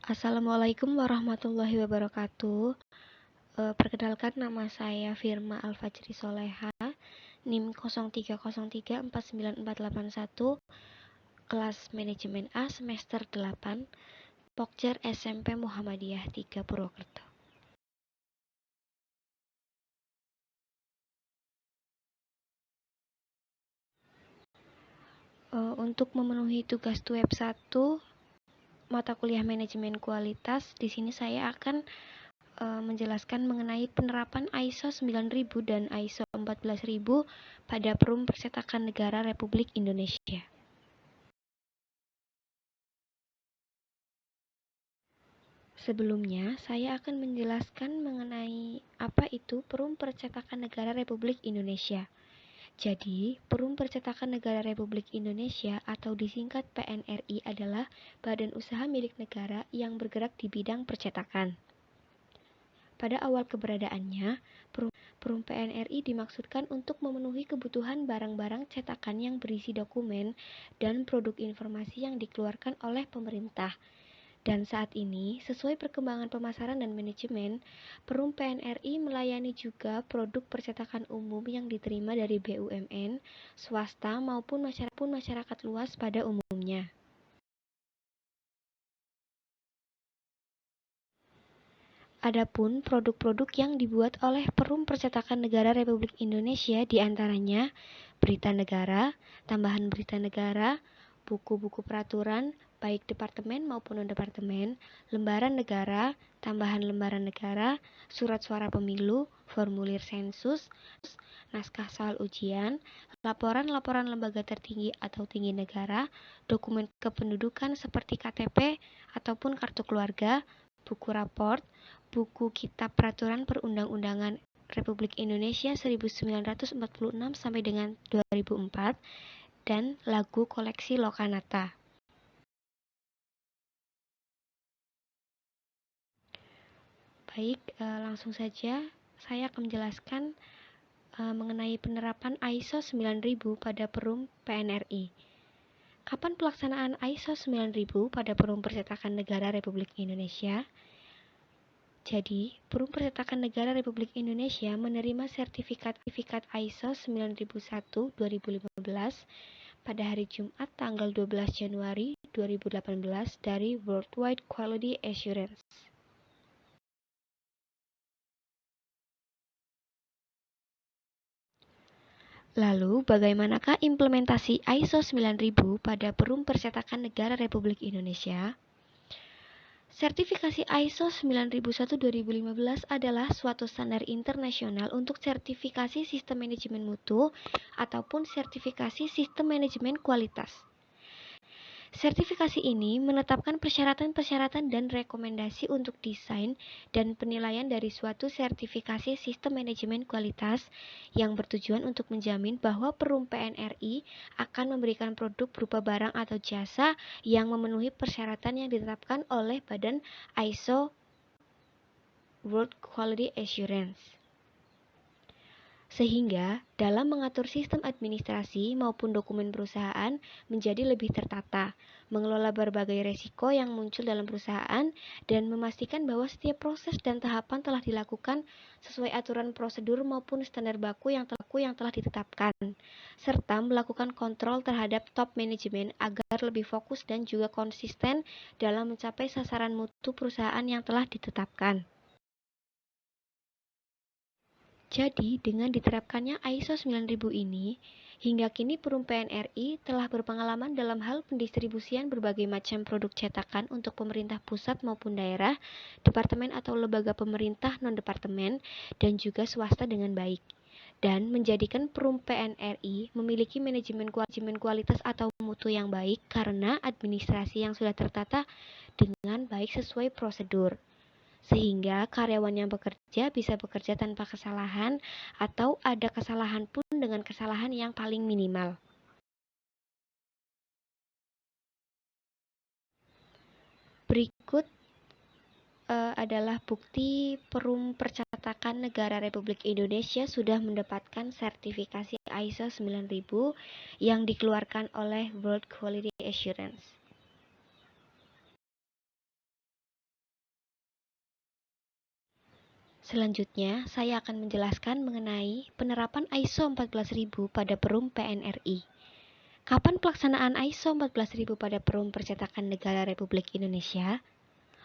Assalamualaikum warahmatullahi wabarakatuh. Perkenalkan, nama saya Firma Alfajri Soleha, NIM 0303494481, kelas Manajemen A semester 8, Pokja SMP Muhammadiyah 3 Purwokerto. Untuk memenuhi tugas web 1 mata kuliah manajemen kualitas, di sini saya akan menjelaskan mengenai penerapan ISO 9000 dan ISO 14000 pada Perum Percetakan Negara Republik Indonesia. Sebelumnya, saya akan menjelaskan mengenai apa itu Perum Percetakan Negara Republik Indonesia. Jadi, Perum Percetakan Negara Republik Indonesia atau disingkat PNRI adalah badan usaha milik negara yang bergerak di bidang percetakan. Pada awal keberadaannya, Perum PNRI dimaksudkan untuk memenuhi kebutuhan barang-barang cetakan yang berisi dokumen dan produk informasi yang dikeluarkan oleh pemerintah. Dan saat ini, sesuai perkembangan pemasaran dan manajemen, Perum PNRI melayani juga produk percetakan umum yang diterima dari BUMN, swasta maupun masyarakat luas pada umumnya. Adapun produk-produk yang dibuat oleh Perum Percetakan Negara Republik Indonesia diantaranya berita negara, tambahan berita negara, buku-buku peraturan, baik departemen maupun non-departemen, lembaran negara, tambahan lembaran negara, surat suara pemilu, formulir sensus, naskah soal ujian, laporan-laporan lembaga tertinggi atau tinggi negara, dokumen kependudukan seperti KTP ataupun kartu keluarga, buku raport, buku kitab peraturan perundang-undangan Republik Indonesia 1946 sampai dengan 2004, dan lagu koleksi Lokanata. Baik, langsung saja saya akan menjelaskan mengenai penerapan ISO 9000 pada Perum PNRI. Kapan pelaksanaan ISO 9000 pada Perum Percetakan Negara Republik Indonesia? Jadi, Perum Percetakan Negara Republik Indonesia menerima sertifikat ISO 9001-2015 pada hari Jumat tanggal 12 Januari 2018 dari Worldwide Quality Assurance. Lalu, bagaimanakah implementasi ISO 9000 pada Perum Percetakan Negara Republik Indonesia? Sertifikasi ISO 9001-2015 adalah suatu standar internasional untuk sertifikasi sistem manajemen mutu ataupun sertifikasi sistem manajemen kualitas. Sertifikasi ini menetapkan persyaratan-persyaratan dan rekomendasi untuk desain dan penilaian dari suatu sertifikasi sistem manajemen kualitas yang bertujuan untuk menjamin bahwa Perum PNRI akan memberikan produk berupa barang atau jasa yang memenuhi persyaratan yang ditetapkan oleh Badan ISO World Quality Assurance. Sehingga dalam mengatur sistem administrasi maupun dokumen perusahaan menjadi lebih tertata, mengelola berbagai resiko yang muncul dalam perusahaan, dan memastikan bahwa setiap proses dan tahapan telah dilakukan sesuai aturan prosedur maupun standar baku yang telah ditetapkan, serta melakukan kontrol terhadap top manajemen agar lebih fokus dan juga konsisten dalam mencapai sasaran mutu perusahaan yang telah ditetapkan. Jadi, dengan diterapkannya ISO 9000 ini, hingga kini Perum PNRI telah berpengalaman dalam hal pendistribusian berbagai macam produk cetakan untuk pemerintah pusat maupun daerah, departemen atau lembaga pemerintah non-departemen, dan juga swasta dengan baik. Dan menjadikan Perum PNRI memiliki manajemen kualitas atau mutu yang baik karena administrasi yang sudah tertata dengan baik sesuai prosedur, sehingga karyawan yang bekerja bisa bekerja tanpa kesalahan atau ada kesalahan pun dengan kesalahan yang paling minimal. Berikut adalah bukti Perum Percetakan Negara Republik Indonesia sudah mendapatkan sertifikasi ISO 9000 yang dikeluarkan oleh World Quality Assurance. Selanjutnya, saya akan menjelaskan mengenai penerapan ISO 14000 pada Perum PNRI. Kapan pelaksanaan ISO 14000 pada Perum Percetakan Negara Republik Indonesia?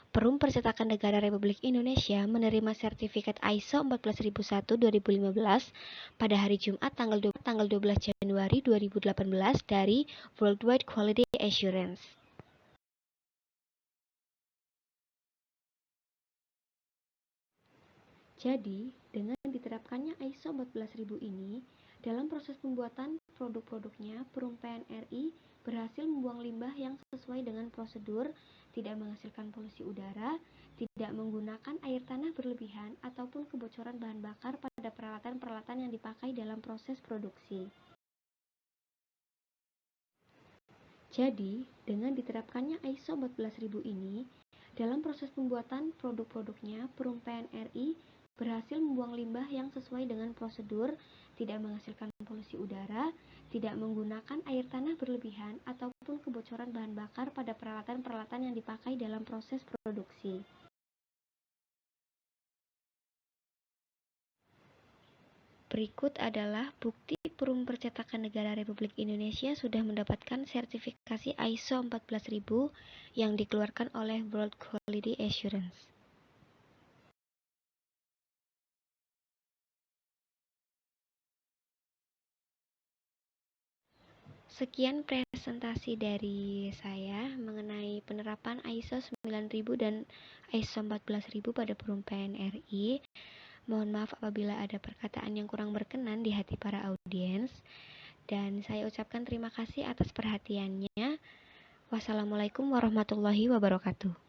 Perum Percetakan Negara Republik Indonesia menerima sertifikat ISO 14001-2015 pada hari Jumat tanggal 12 Januari 2018 dari Worldwide Quality Assurance. Jadi, dengan diterapkannya ISO 14000 ini, dalam proses pembuatan produk-produknya, Perum PNRI berhasil membuang limbah yang sesuai dengan prosedur, tidak menghasilkan polusi udara, tidak menggunakan air tanah berlebihan, ataupun kebocoran bahan bakar pada peralatan-peralatan yang dipakai dalam proses produksi. Jadi, dengan diterapkannya ISO 14000 ini, dalam proses pembuatan produk-produknya, Perum PNRI berhasil membuang limbah yang sesuai dengan prosedur, tidak menghasilkan polusi udara, tidak menggunakan air tanah berlebihan, ataupun kebocoran bahan bakar pada peralatan-peralatan yang dipakai dalam proses produksi. Berikut adalah bukti Perum Percetakan Negara Republik Indonesia sudah mendapatkan sertifikasi ISO 14000 yang dikeluarkan oleh World Quality Assurance. Sekian presentasi dari saya mengenai penerapan ISO 9000 dan ISO 14000 pada Perum PNRI. Mohon maaf apabila ada perkataan yang kurang berkenan di hati para audiens. Dan saya ucapkan terima kasih atas perhatiannya. Wassalamualaikum warahmatullahi wabarakatuh.